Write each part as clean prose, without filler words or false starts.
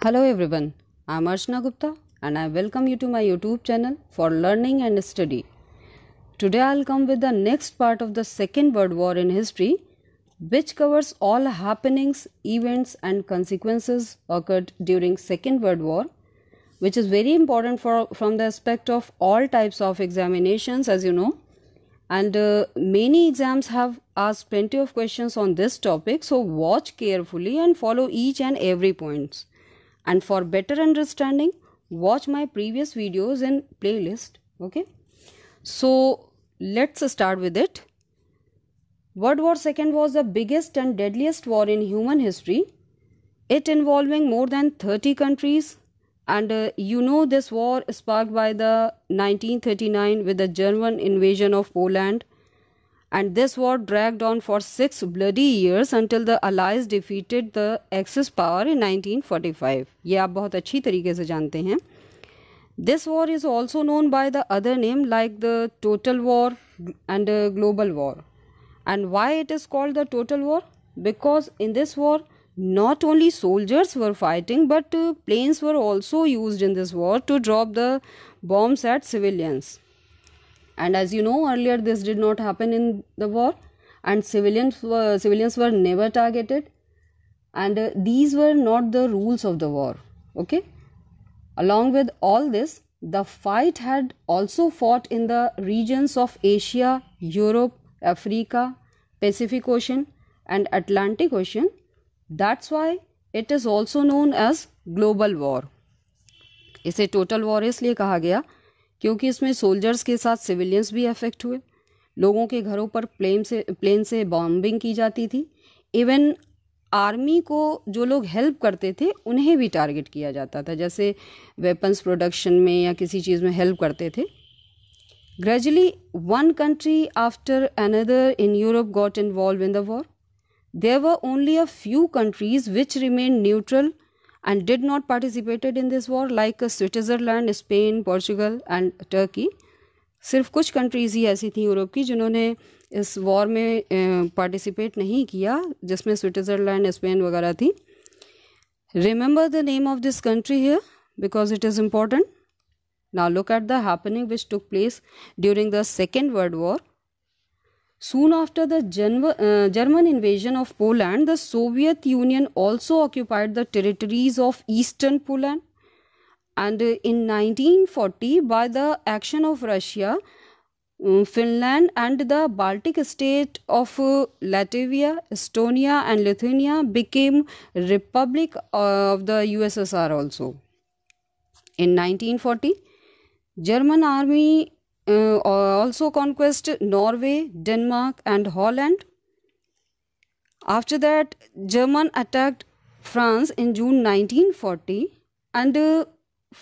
Hello everyone, I am Archana Gupta and I welcome you to my YouTube channel for learning and study. Today I will come with the next part of the Second World War in history, which covers all happenings, events and consequences occurred during Second World War, which is very important from the aspect of all types of examinations, as you know. And many exams have asked plenty of questions on this topic, so watch carefully and follow each and every point. And for better understanding, watch my previous videos in playlist. Okay, so let's start with it. World War II was the biggest and deadliest war in human history, it involving more than 30 countries. And this war sparked by the 1939 with the German invasion of Poland, and this war dragged on for 6 bloody years until the Allies defeated the Axis power in 1945. ये आप बहुत अच्छी तरीके से जानते हैं. This war is also known by the other name like the Total War and Global War. And why it is called the Total War? Because in this war, not only soldiers were fighting, but planes were also used in this war to drop the bombs at civilians. And as you know, earlier this did not happen in the war, and civilians were never targeted, and these were not the rules of the war. Okay. Along with all this, the fight had also fought in the regions of Asia, Europe, Africa, Pacific Ocean and Atlantic Ocean. That's why it is also known as Global War. इसे total war इसलिए कहा गया क्योंकि इसमें soldiers के साथ civilians भी affect हुए, लोगों के घरों पर प्लेन से बॉम्बिंग की जाती थी, इवन आर्मी को जो लोग हेल्प करते थे उन्हें भी टारगेट किया जाता था, जैसे वेपन्स प्रोडक्शन में या किसी चीज़ में हेल्प करते थे. Gradually one country after another in Europe got involve in the war. There were only a few countries which remain neutral and did not participated in this war like Switzerland, Spain, Portugal and Turkey. सिर्फ कुछ countries ही ऐसी थी Europe की जिन्होंने इस war में participate नहीं किया, जिसमें स्विट्ज़रलैंड, स्पेन वगैरह थी. Remember the name of this country here because it is important. Now look at the happening which took place during the second world war. Soon after the German invasion of Poland, the Soviet Union also occupied the territories of eastern Poland. And in 1940, by the action of Russia, Finland and the Baltic state of Latvia, Estonia and Lithuania became Republic of the USSR also. In 1940, German army also conquest Norway, Denmark and Holland. After that, German attacked France in June 1940, and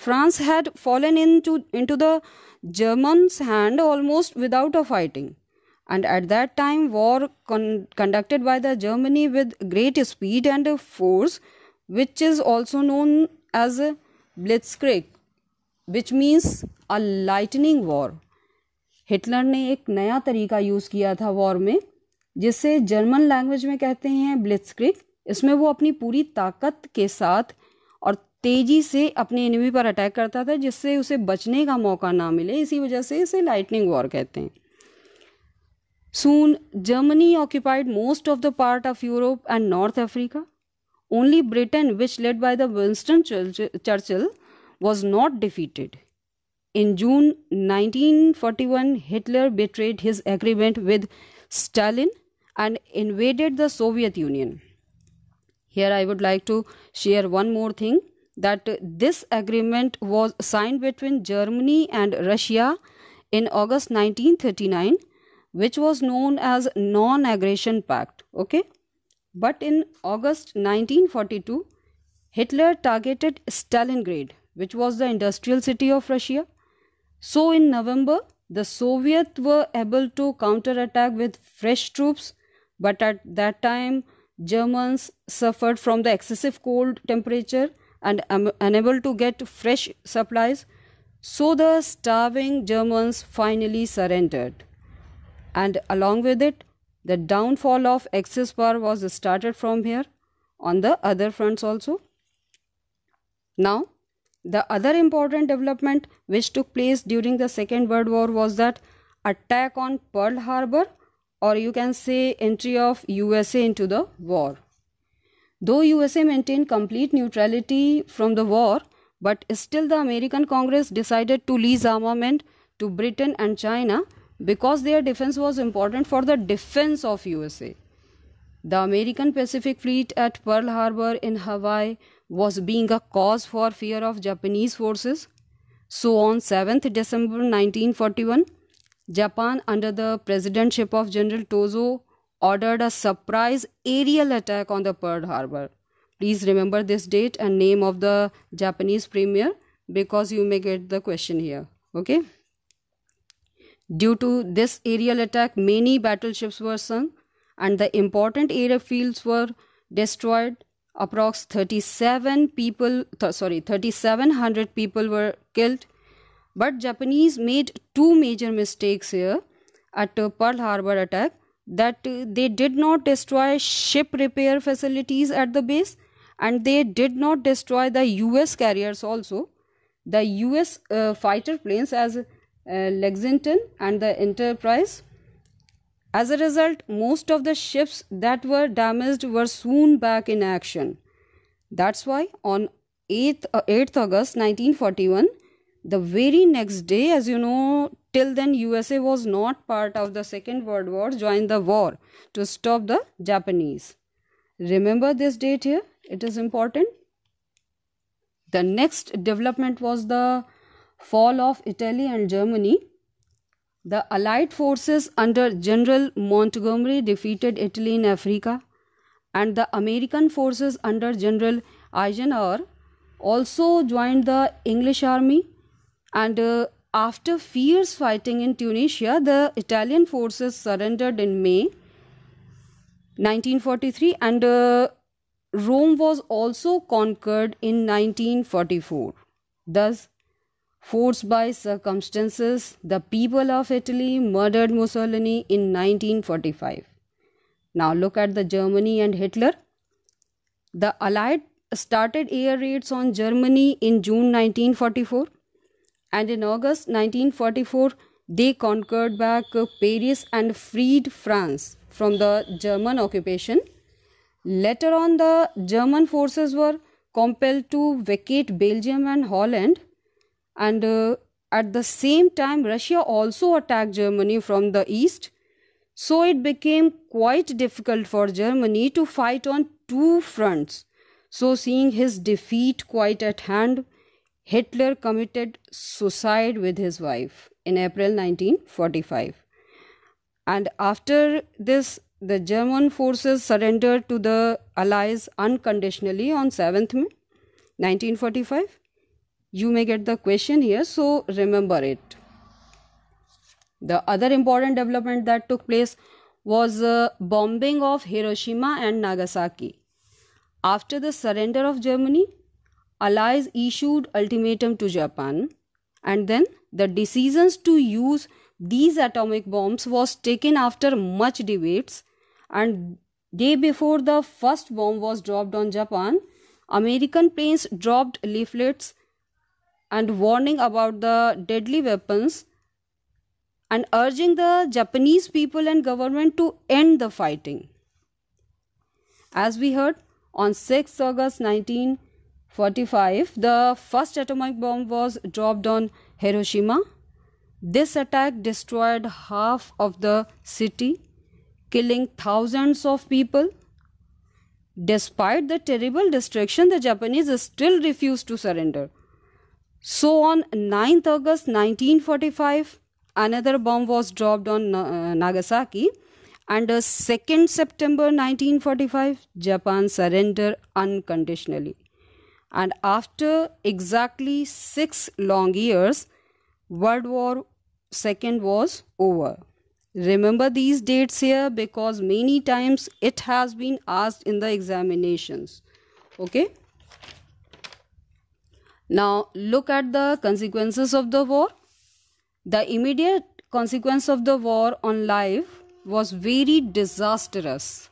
France had fallen into the Germans' hand almost without a fighting. And at that time, war conducted by the Germany with great speed and force, which is also known as a Blitzkrieg, which means a lightning war. Hitler ने एक नया तरीका use किया था war में, जिसे German language में कहते हैं ब्लिट्जक्रिग. इसमें वो अपनी पूरी ताकत के साथ और तेज़ी से अपने एनिमी पर अटैक करता था, जिससे उसे बचने का मौका ना मिले. इसी वजह से इसे लाइटनिंग वॉर कहते हैं. Soon Germany occupied most of the part of Europe and North Africa. Only Britain, which led by the Winston Churchill, was not defeated. In June 1941, Hitler betrayed his agreement with Stalin and invaded the Soviet Union. Here I would like to share one more thing, that this agreement was signed between Germany and Russia in August 1939, which was known as Non-Aggression Pact. Okay? But in August 1942, Hitler targeted Stalingrad, which was the industrial city of Russia. So in November, the Soviets were able to counterattack with fresh troops, but at that time, Germans suffered from the excessive cold temperature and unable to get fresh supplies. So the starving Germans finally surrendered. And along with it, the downfall of Axis power was started from here on the other fronts also. Now, the other important development which took place during the Second World War was that attack on Pearl Harbor, or you can say entry of USA into the war. Though USA maintained complete neutrality from the war, but still the American Congress decided to lease armament to Britain and China because their defense was important for the defense of USA. The American Pacific Fleet at Pearl Harbor in Hawaii was being a cause for fear of Japanese forces. So on 7th December 1941, Japan under the presidentship of General Tozo ordered a surprise aerial attack on the Pearl Harbor. Please remember this date and name of the Japanese premier because you may get the question here. Okay. Due to this aerial attack, many battleships were sunk and the important airfields were destroyed. Approx 3,700 people were killed. But Japanese made two major mistakes here at Pearl Harbor attack, that they did not destroy ship repair facilities at the base, and they did not destroy the US carriers also. The US fighter planes as Lexington and the Enterprise. As a result, most of the ships that were damaged were soon back in action. That's why on 8th August 1941, the very next day, as you know, till then USA was not part of the Second World War, joined the war to stop the Japanese. Remember this date here, it is important. The next development was the fall of Italy and Germany. The Allied forces under General Montgomery defeated Italy in Africa, and the American forces under General Eisenhower also joined the English army. And after fierce fighting in Tunisia, the Italian forces surrendered in May 1943, and Rome was also conquered in 1944. Thus, forced by circumstances, the people of Italy murdered Mussolini in 1945. Now look at the Germany and Hitler. The Allied started air raids on Germany in June 1944, and in August 1944 they conquered back Paris and freed France from the German occupation. Later on, the German forces were compelled to vacate Belgium and Holland, and at the same time Russia also attacked Germany from the east. So it became quite difficult for Germany to fight on two fronts. So seeing his defeat quite at hand, Hitler committed suicide with his wife in April 1945. And after this, the German forces surrendered to the Allies unconditionally on 7th May 1945. You may get the question here, so remember it. The other important development that took place was bombing of Hiroshima and Nagasaki. After the surrender of Germany, Allies issued ultimatum to Japan, and then the decisions to use these atomic bombs was taken after much debates. And day before the first bomb was dropped on Japan, American planes dropped leaflets and warning about the deadly weapons and urging the Japanese people and government to end the fighting. As we heard, on 6th August 1945, the first atomic bomb was dropped on Hiroshima. This attack destroyed half of the city, killing thousands of people. Despite the terrible destruction, the Japanese still refused to surrender. So on 9th August 1945, another bomb was dropped on Nagasaki, and 2nd September 1945, Japan surrendered unconditionally. And after exactly 6 long years, World War II was over. Remember these dates here because many times it has been asked in the examinations. Okay. Now look at the consequences of the war. The immediate consequence of the war on life was very disastrous.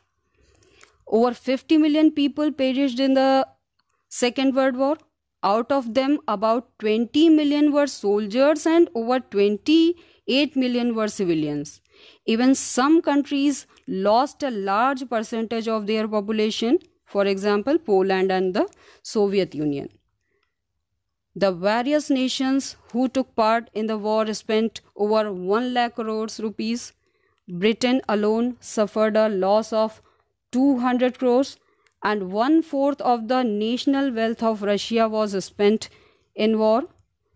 Over 50 million people perished in the Second World War. Out of them, about 20 million were soldiers and over 28 million were civilians. Even some countries lost a large percentage of their population, for example, Poland and the Soviet Union. The various nations who took part in the war spent over 1 lakh crores rupees. Britain alone suffered a loss of 200 crores, and 1/4 of the national wealth of Russia was spent in war.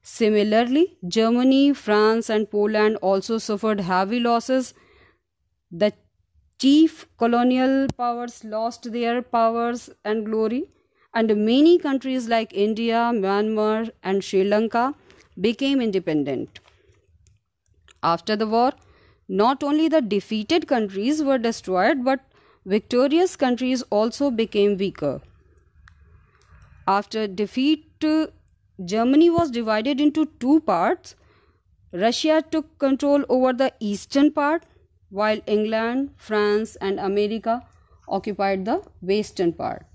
Similarly, Germany, France, and Poland also suffered heavy losses. The chief colonial powers lost their powers and glory, and many countries like India, Myanmar, and Sri Lanka became independent. After the war, not only the defeated countries were destroyed, but victorious countries also became weaker. After defeat, Germany was divided into two parts. Russia took control over the eastern part, while England, France, and America occupied the western part.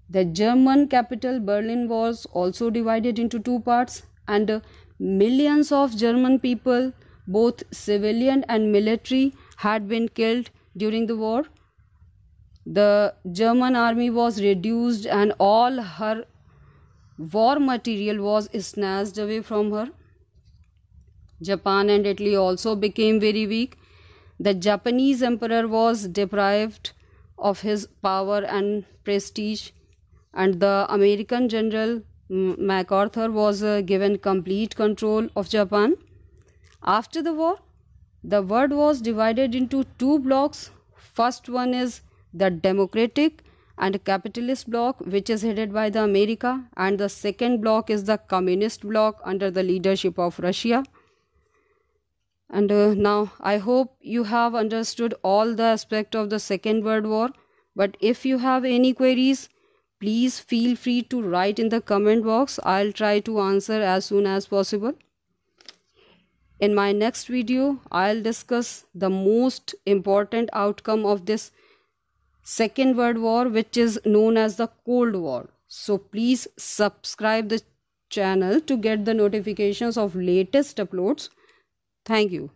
The German capital Berlin was also divided into two parts, and millions of German people, both civilian and military, had been killed during the war. The German army was reduced and all her war material was snatched away from her. Japan and Italy also became very weak. The Japanese emperor was deprived of his power and prestige, and the American general MacArthur was given complete control of Japan. After the war, the world was divided into two blocks. First one is the democratic and capitalist bloc, which is headed by the America, and the second bloc is the communist bloc under the leadership of Russia. And now I hope you have understood all the aspects of the Second World War. But if you have any queries, please feel free to write in the comment box. I'll try to answer as soon as possible. In my next video, I'll discuss the most important outcome of this Second World War, which is known as the Cold War. So please subscribe the channel to get the notifications of latest uploads. Thank you.